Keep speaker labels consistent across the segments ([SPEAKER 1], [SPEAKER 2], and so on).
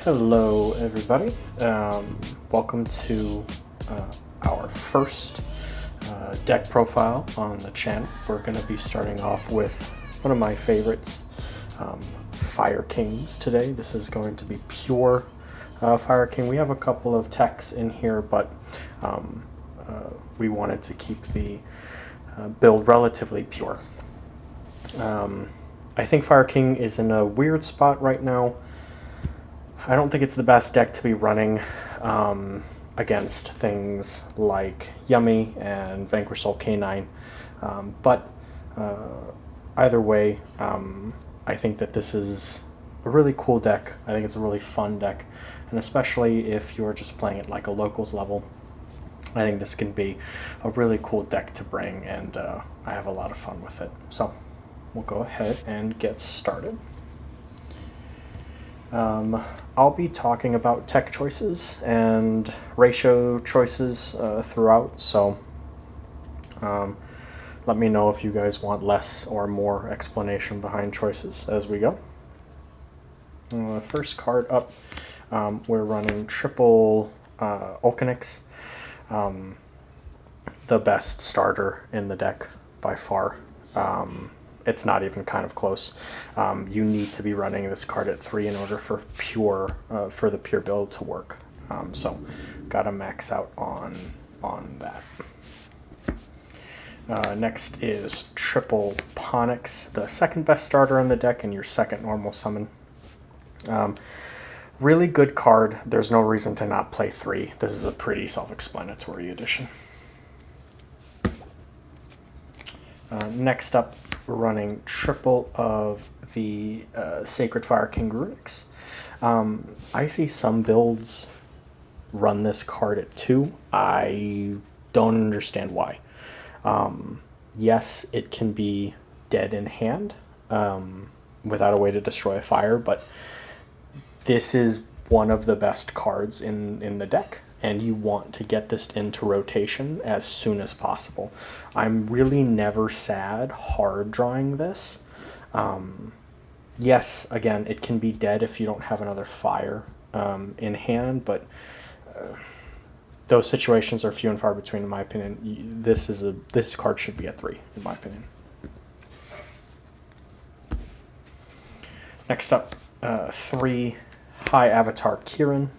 [SPEAKER 1] Hello, everybody. Welcome to our first deck profile on the channel. We're going to be starting off with one of my favorites, Fire Kings today. This is going to be pure Fire King. We have a couple of techs in here, but we wanted to keep the build relatively pure. I think Fire King is in a weird spot right now. I don't think it's the best deck to be running against things like Yummy and Vanquish Soul K9, but either way, I think that this is a really cool deck. I think it's a really fun deck, and especially if you're just playing at like a locals level, I think this can be a really cool deck to bring, and I have a lot of fun with it. So we'll go ahead and get started. I'll be talking about tech choices and ratio choices throughout, so let me know if you guys want less or more explanation behind choices as we go. First card up, we're running triple Ulcanix, the best starter in the deck by far. It's not even kind of close. You need to be running this card at 3 in order for the pure build to work. So gotta max out on that. Next is triple Ponix, the second best starter in the deck and your second normal summon. Really good card. There's no reason to not play 3. This is a pretty self-explanatory addition. Next up, we're running triple of the Sacred Fire King Runics. I see some builds run this card at 2. I don't understand why. Yes, it can be dead in hand without a way to destroy a fire, but this is one of the best cards in the deck, and you want to get this into rotation as soon as possible. I'm really never sad hard drawing this. Yes, again, it can be dead if you don't have another fire in hand, but those situations are few and far between, in my opinion. This card should be a 3, in my opinion. Next up, 3 High Avatar Kirin.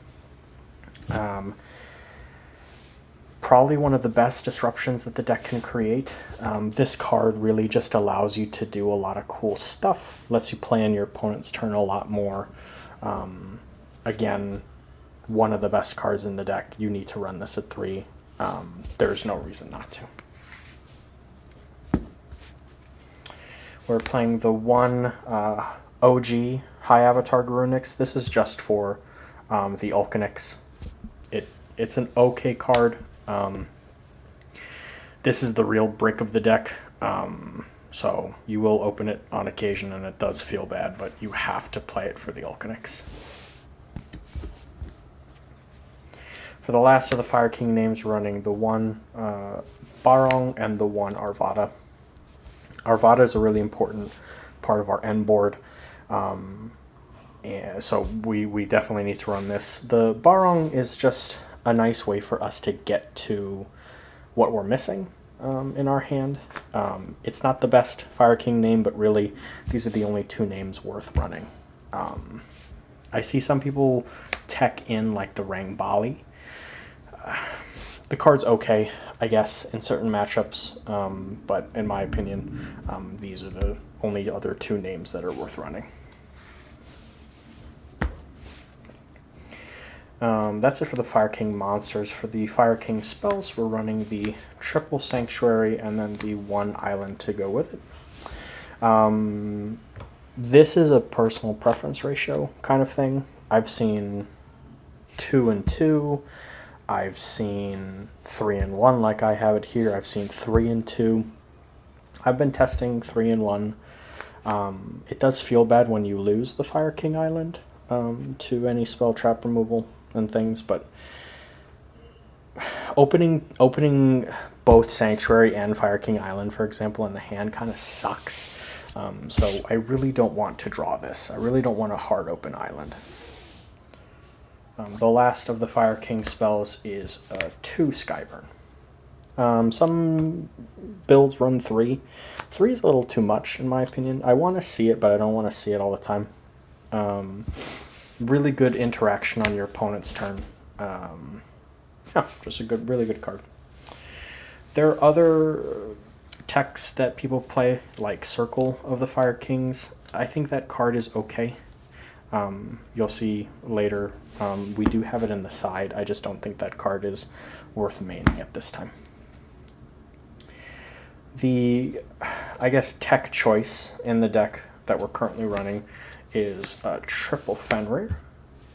[SPEAKER 1] Probably one of the best disruptions that the deck can create. This card really just allows you to do a lot of cool stuff, lets you play on your opponent's turn a lot more. Again, one of the best cards in the deck. You need to run this at 3. There's no reason not to. We're playing the one OG High Avatar Runics. This is just for the Ulcanix. It's an okay card. This is the real brick of the deck, so you will open it on occasion and it does feel bad, but you have to play it for the Ulcanix. For the last of the Fire King names, running the one Barong and the one Arvada. Arvada is a really important part of our end board, and so we definitely need to run this. The Barong is just a nice way for us to get to what we're missing in our hand. It's not the best Fire King name, but really these are the only 2 names worth running. I see some people tech in like the Rangbali. The card's okay, I guess, in certain matchups, but in my opinion, these are the only other 2 names that are worth running. That's it for the Fire King monsters. For the Fire King spells, we're running the triple Sanctuary and then the 1 island to go with it. This is a personal preference ratio kind of thing. I've seen 2 and 2. I've seen 3 and 1 like I have it here. I've seen 3 and 2. I've been testing 3 and 1. It does feel bad when you lose the Fire King island to any spell trap removal and things, but opening both Sanctuary and Fire King Island, for example, in the hand kind of sucks. So I really don't want to draw this. I really don't want a hard open island. The last of the Fire King spells is 2 Skyburn. Some builds run 3. 3 is a little too much in my opinion. I want to see it, but I don't want to see it all the time. Really good interaction on your opponent's turn. Yeah, just a really good card. There are other techs that people play, like Circle of the Fire Kings. I think that card is okay. You'll see later. We do have it in the side. I just don't think that card is worth maining at this time. The, I guess, tech choice in the deck that we're currently running is triple Fenrir,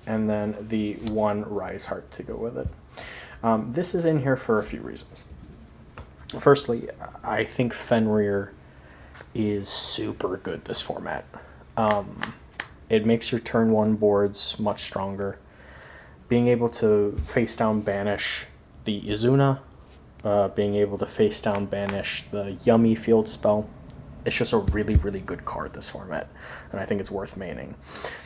[SPEAKER 1] and then the 1 Rise Heart to go with it. This is in here for a few reasons. Firstly, I think Fenrir is super good this format. It makes your turn 1 boards much stronger. Being able to face down banish the Izuna, being able to face down banish the Yummy field spell, it's just a really, really good card this format, and I think it's worth maining.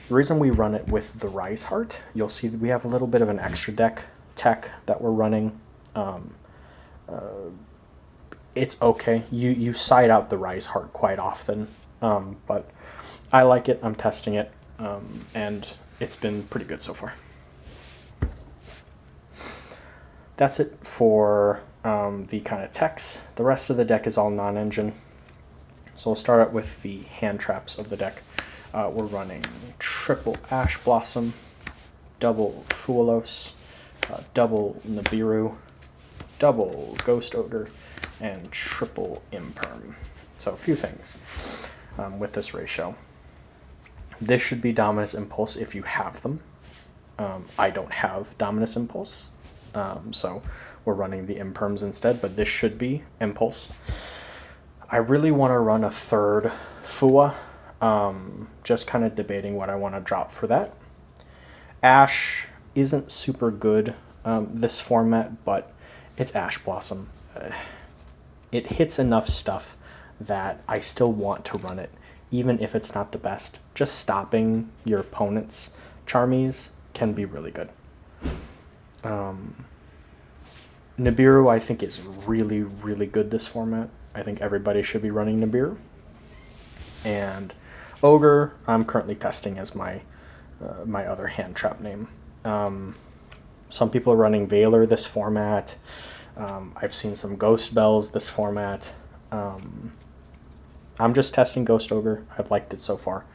[SPEAKER 1] The reason we run it with the Rise Heart, you'll see that we have a little bit of an extra deck tech that we're running. It's okay. You side out the Rise Heart quite often, but I like it. I'm testing it, and it's been pretty good so far. That's it for the kind of techs. The rest of the deck is all non-engine. So we'll start out with the hand traps of the deck. We're running triple Ash Blossom, double Fualos, double Nibiru, double Ghost Ogre, and triple Imperm. So a few things with this ratio. This should be Dominus Impulse if you have them. I don't have Dominus Impulse, so we're running the Imperms instead, but this should be Impulse. I really want to run a 3rd Fua, just kind of debating what I want to drop for that. Ash isn't super good this format, but it's Ash Blossom. It hits enough stuff that I still want to run it, even if it's not the best. Just stopping your opponent's Charmies can be really good. Nibiru, I think, is really, really good this format. I think everybody should be running Nibiru. And Ogre, I'm currently testing as my my other hand trap name. Some people are running Valor this format. I've seen some Ghost Bells this format. I'm just testing Ghost Ogre. I've liked it so far.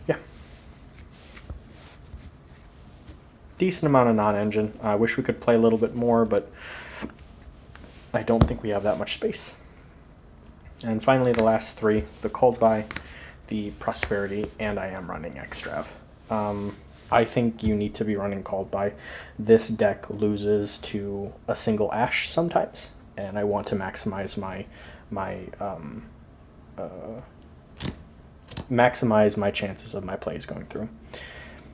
[SPEAKER 1] Yeah. Decent amount of non-engine. I wish we could play a little bit more, but I don't think we have that much space. And finally, the last 3, the Cold Buy, the Prosperity, and I am running Extrav. I think you need to be running Cold Buy. This deck loses to a single Ash sometimes, and I want to maximize maximize my chances of my plays going through.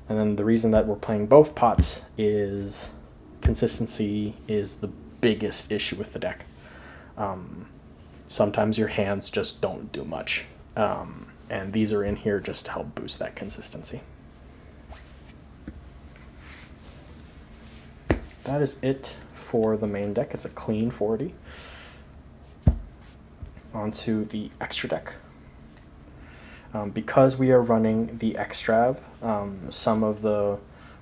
[SPEAKER 1] And then the reason that we're playing both pots is consistency is the biggest issue with the deck. Sometimes your hands just don't do much, and these are in here just to help boost that consistency. That is it for the main deck. It's a clean 40. Onto the extra deck. Because we are running the Extrav, some of the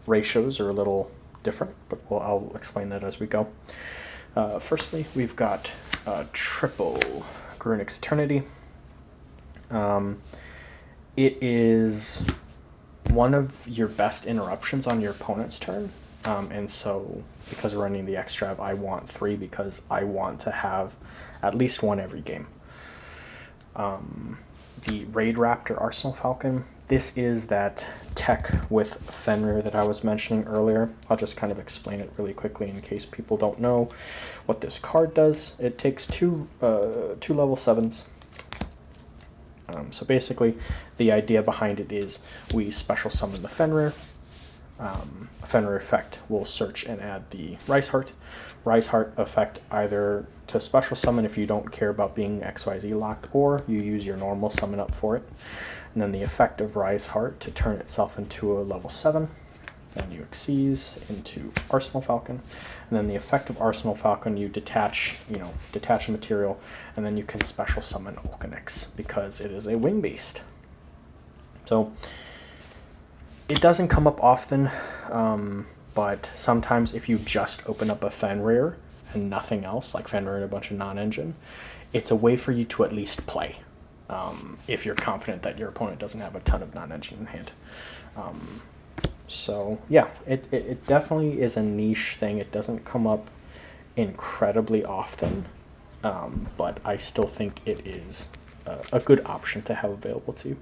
[SPEAKER 1] ratios are a little different, but I'll explain that as we go. Firstly, we've got triple Grunix Eternity. It is one of your best interruptions on your opponent's turn, and so because we're running the Extrav, I want 3 because I want to have at least 1 every game. The Raid Raptor Arsenal Falcon. This is that tech with Fenrir that I was mentioning earlier. I'll just kind of explain it really quickly in case people don't know what this card does. It takes two level 7s. So basically, the idea behind it is we special summon the Fenrir. Fenrir effect will search and add the Rise Heart. Rise Heart effect either to special summon if you don't care about being XYZ locked, or you use your normal summon up for it. And then the effect of Rise Heart to turn itself into a level 7. then you Xyz into Arsenal Falcon, and then the effect of Arsenal Falcon, you detach a material, and then you can special summon Ulcanix because it is a wing beast. So it doesn't come up often, but sometimes if you just open up a Fenrir and nothing else, like Fenrir and a bunch of non-engine, it's a way for you to at least play, if you're confident that your opponent doesn't have a ton of non-engine in hand. So yeah, it definitely is a niche thing. It doesn't come up incredibly often, but I still think it is a good option to have available to you.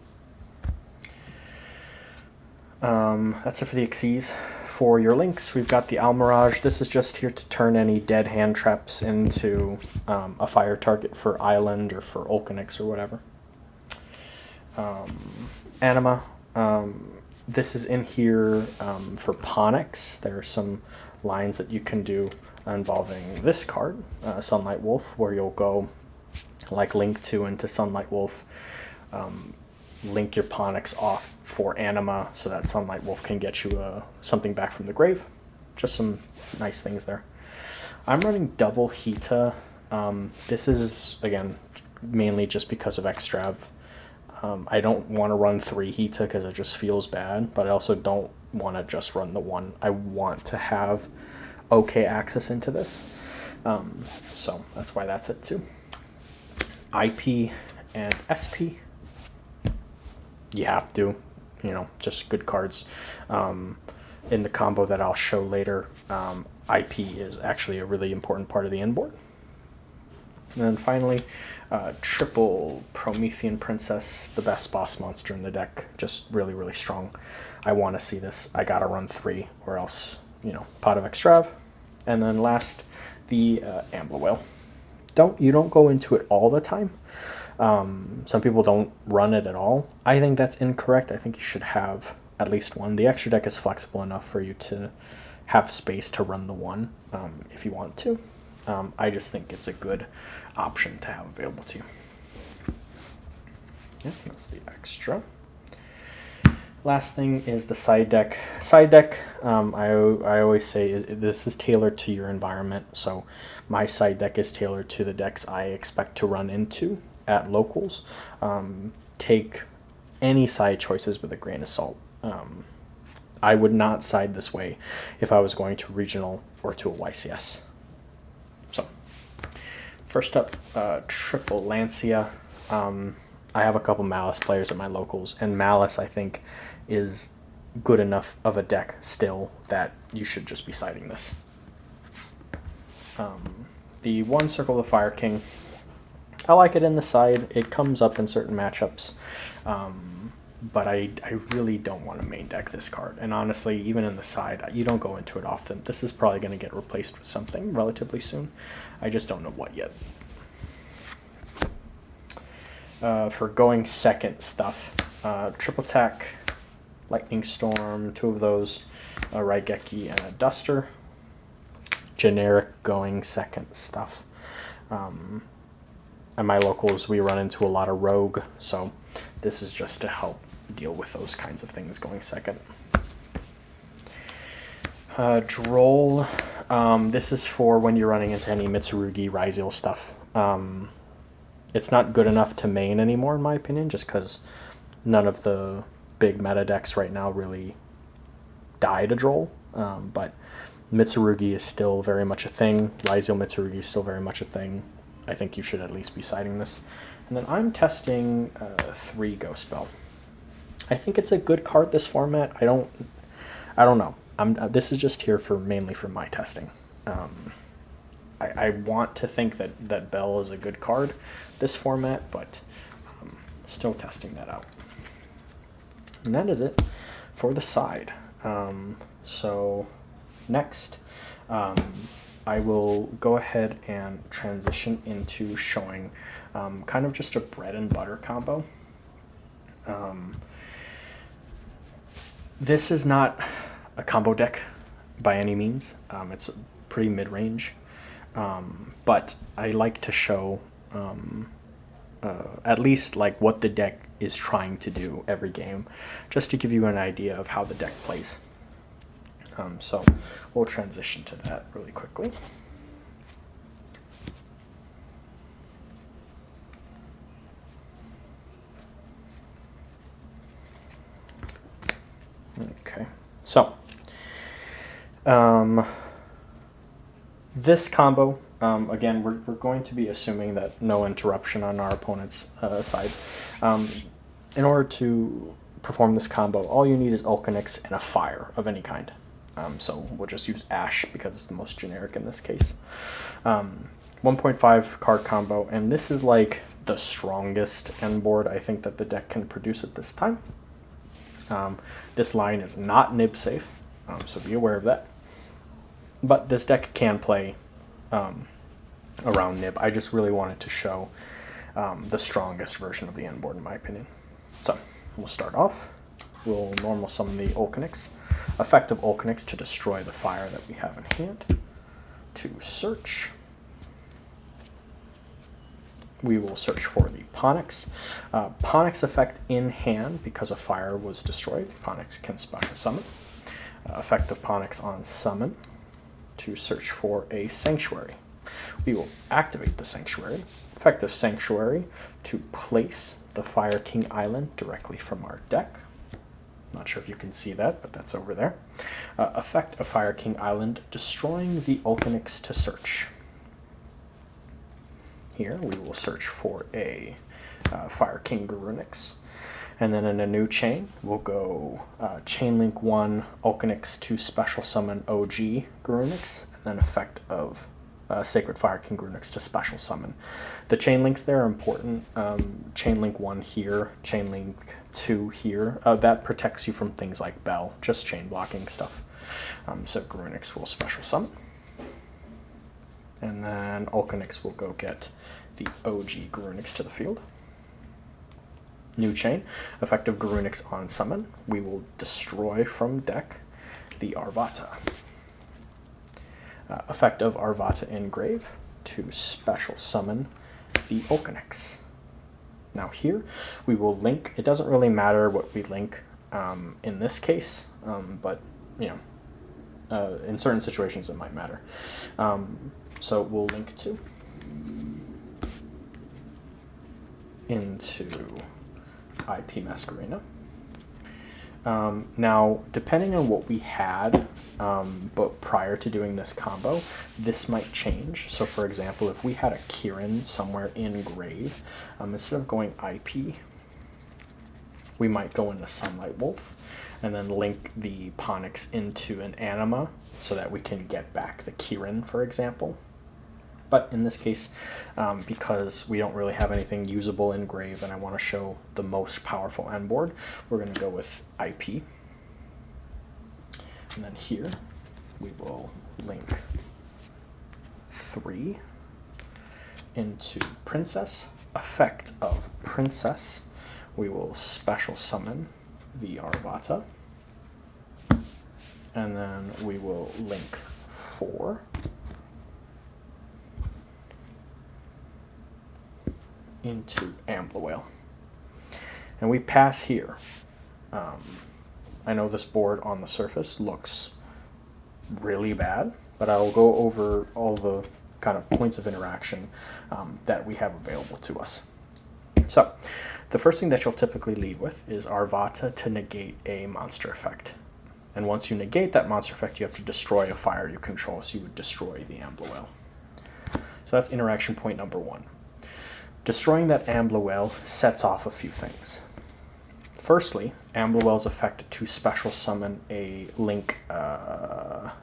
[SPEAKER 1] That's it for the Xyz. For your links, we've got the Almirage. This is just here to turn any dead hand traps into a fire target for Island or for Ulcanix or whatever. Anima. This is in here for Ponix. There are some lines that you can do involving this card, Sunlight Wolf, where you'll go like Link 2 into Sunlight Wolf, link your Ponix off for Anima so that Sunlight Wolf can get you something back from the grave. Just some nice things there. I'm running double Hita. This is, again, mainly just because of Extrav. I don't want to run 3 Hita because it just feels bad, but I also don't want to just run the 1. I want to have okay access into this. So that's why that's it too. IP and SP. You have to, just good cards. In the combo that I'll show later, IP is actually a really important part of the inboard. And then finally, triple Promethean Princess, the best boss monster in the deck, just really, really strong. I want to see this. I gotta run 3, or else, Pot of Extrav. And then last, the Ambler Whale. You don't go into it all the time. Some people don't run it at all. I think that's incorrect. I think you should have at least 1. The extra deck is flexible enough for you to have space to run the 1 if you want to. I just think it's a good option to have available to you. Yeah, that's the extra. Last thing is the side deck. Side deck, I always say this is tailored to your environment. So my side deck is tailored to the decks I expect to run into at locals. Take any side choices with a grain of salt. I would not side this way if I was going to regional or to a YCS. So first up, triple Lancia. I have a couple Malice players at my locals, and Malice, I think, is good enough of a deck still that you should just be siding this. The one Circle of the Fire King, I like it in the side. It comes up in certain matchups, but I really don't want to main deck this card. And honestly, even in the side, you don't go into it often. This is probably going to get replaced with something relatively soon. I just don't know what yet. For going second stuff, triple attack, Lightning Storm, 2 of those, a Raigeki and a Duster. Generic going second stuff. At my locals, we run into a lot of Rogue, so this is just to help deal with those kinds of things going second. Droll, this is for when you're running into any Mitsurugi, Ryzeal stuff. It's not good enough to main anymore, in my opinion, just because none of the big meta decks right now really die to Droll. But Mitsurugi is still very much a thing. Ryzeal Mitsurugi is still very much a thing. I think you should at least be siding this. And then I'm testing 3 Ghost Bell. I think it's a good card this format. I don't know. This is just here mainly for my testing. I want to think that Bell is a good card this format, but still testing that out. And that is it for the side. So next, I will go ahead and transition into showing kind of just a bread and butter combo. This is not a combo deck by any means. It's pretty mid-range. But I like to show at least like what the deck is trying to do every game, just to give you an idea of how the deck plays. So we'll transition to that really quickly. Okay, so this combo, again, we're going to be assuming that no interruption on our opponent's side. In order to perform this combo, all you need is Ulcanix and a fire of any kind. So we'll just use Ash because it's the most generic in this case. 1.5 card combo, and this is like the strongest end board I think that the deck can produce at this time. This line is not nib safe, so be aware of that. But this deck can play around nib. I just really wanted to show the strongest version of the end board in my opinion. So we'll start off. We'll normal summon the Ulcanix. Effect of Ulcanix to destroy the fire that we have in hand. To search, we will search for the Ponix. Ponix effect in hand, because a fire was destroyed, Ponix can special summon. Effect of Ponix on summon, to search for a Sanctuary. We will activate the Sanctuary. Effect of Sanctuary, to place the Fire King Island directly from our deck. Not sure if you can see that, but that's over there. Effect of Fire King Island, destroying the Ulcanix to search. Here we will search for a Fire King Garunix. And then in a new chain, we'll go Chainlink 1 Ulcanix to special summon OG Garunix, and then effect of Sacred Fire King Garunix to special summon. The chain links there are important. Chainlink 1 here, Chainlink 2 here. That protects you from things like Bell, just chain blocking stuff. So Garunix will special summon. And then Ulcanix will go get the OG Garunix to the field. New chain, effective Garunix on summon. We will destroy from deck the Arvata. Effect of Arvata Engrave to special summon the Ulcanix. Now here we will link. It doesn't really matter what we link in this case, but you know, in certain situations it might matter. So we'll link to into IP Masquerena. Now, depending on what we had, but prior to doing this combo, this might change. So for example, if we had a Kirin somewhere in grave, instead of going IP, we might go into Sunlight Wolf and then link the Ponix into an Anima so that we can get back the Kirin, for example. But in this case, because we don't really have anything usable in grave and I want to show the most powerful end board, we're going to go with IP. And then here we will link 3 into Princess. Effect of Princess, we will special summon the Arvata. And then we will link 4 into Ambluale. And we pass here. I know this board on the surface looks really bad, but I'll go over all the kind of points of interaction that we have available to us. So the first thing that you'll typically lead with is Arvata to negate a monster effect. And once you negate that monster effect, you have to destroy a fire you control, so you would destroy the Ambluale. So that's interaction point number 1. Destroying that Ambluale sets off a few things. Firstly, Ambluale's effect to special summon a link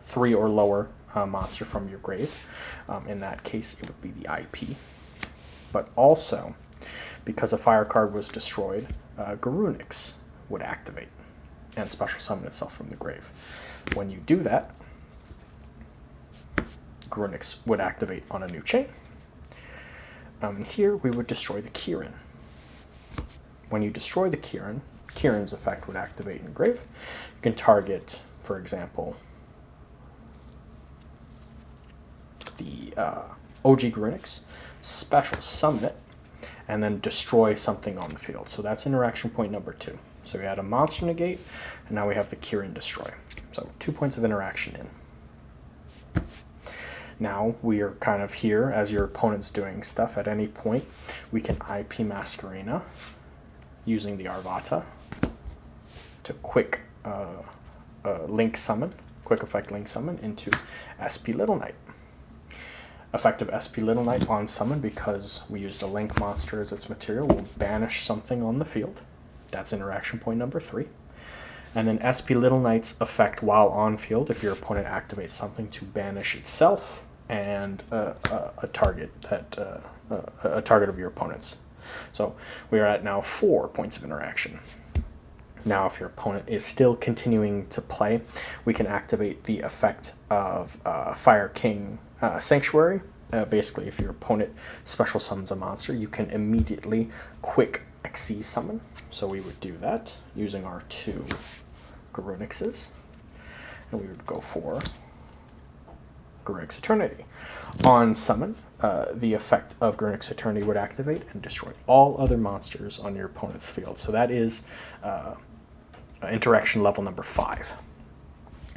[SPEAKER 1] 3 or lower monster from your grave. In that case, it would be the IP. But also, because a fire card was destroyed, Garunix would activate and special summon itself from the grave. When you do that, Garunix would activate on a new chain. Here we would destroy the Kirin. When you destroy the Kirin, Kirin's effect would activate in grave. You can target, for example, the OG Garunix, special summon it, and then destroy something on the field. So that's interaction point number 2. So we had a monster negate, and now we have the Kirin destroy. So 2 points of interaction in. Now we are kind of here as your opponent's doing stuff. At any point, we can IP Masquerena using the Arvata to quick link summon, quick effect link summon into SP Little Knight. Effective SP Little Knight on summon, because we used a link monster as its material, will banish something on the field. That's interaction point number 3. And then SP Little Knight's effect while on field, if your opponent activates something to banish itself and a target of your opponent's. So we are at now 4 points of interaction. Now, if your opponent is still continuing to play, we can activate the effect of Fire King Sanctuary. Basically, if your opponent special summons a monster, you can immediately quick Xyz summon. So we would do that using our 2 Garunixes, and we would go for Garunix Eternity. On summon, the effect of Garunix Eternity would activate and destroy all other monsters on your opponent's field. So that is interaction level number 5.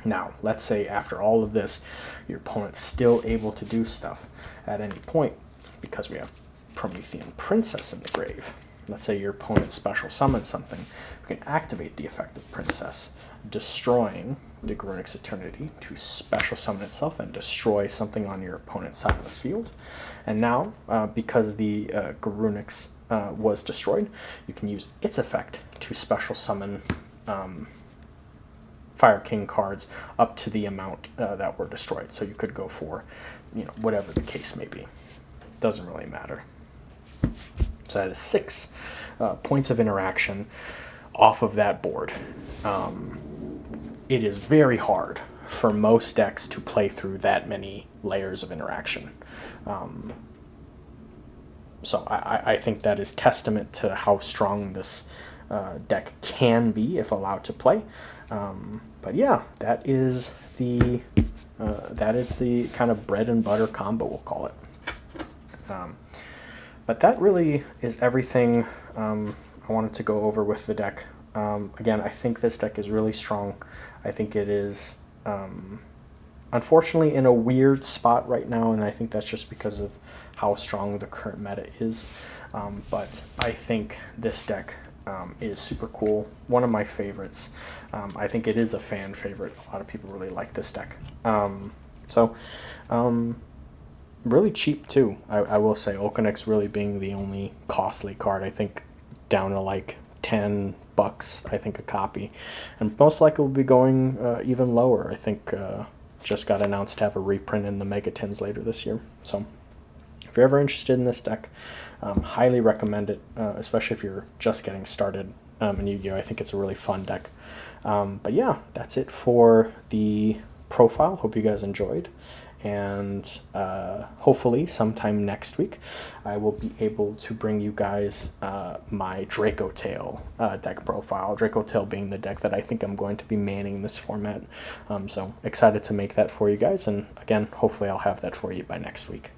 [SPEAKER 1] Now, let's say after all of this, your opponent's still able to do stuff at any point, because we have Promethean Princess in the grave. Let's say your opponent special summons something. We can activate the effect of Princess, destroying the Garunix Eternity to special summon itself and destroy something on your opponent's side of the field. And now, because the Garunix was destroyed, you can use its effect to special summon Fire King cards up to the amount that were destroyed. So you could go for, whatever the case may be. Doesn't really matter. So that is 6 points of interaction off of that board. It is very hard for most decks to play through that many layers of interaction. So I think that is testament to how strong this deck can be if allowed to play. But yeah, that is the kind of bread and butter combo, we'll call it. But that really is everything I wanted to go over with the deck. Again, I think this deck is really strong. I think it is, unfortunately, in a weird spot right now, and I think that's just because of how strong the current meta is. But I think this deck is super cool. One of my favorites. I think it is a fan favorite. A lot of people really like this deck. Really cheap too. I will say Okeanyx really being the only costly card. I think down to like $10, I think, a copy, and most likely will be going even lower. I think just got announced to have a reprint in the Megatins later this year. So if you're ever interested in this deck, highly recommend it, especially if you're just getting started in Yu-Gi-Oh! I think it's a really fun deck. But yeah, that's it for the profile. Hope you guys enjoyed. And hopefully sometime next week I will be able to bring you guys my Draco Tail deck profile. Draco Tail being the deck that I think I'm going to be manning this format. So excited to make that for you guys, and again, hopefully I'll have that for you by next week.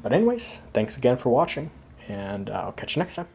[SPEAKER 1] But anyways, thanks again for watching, and I'll catch you next time.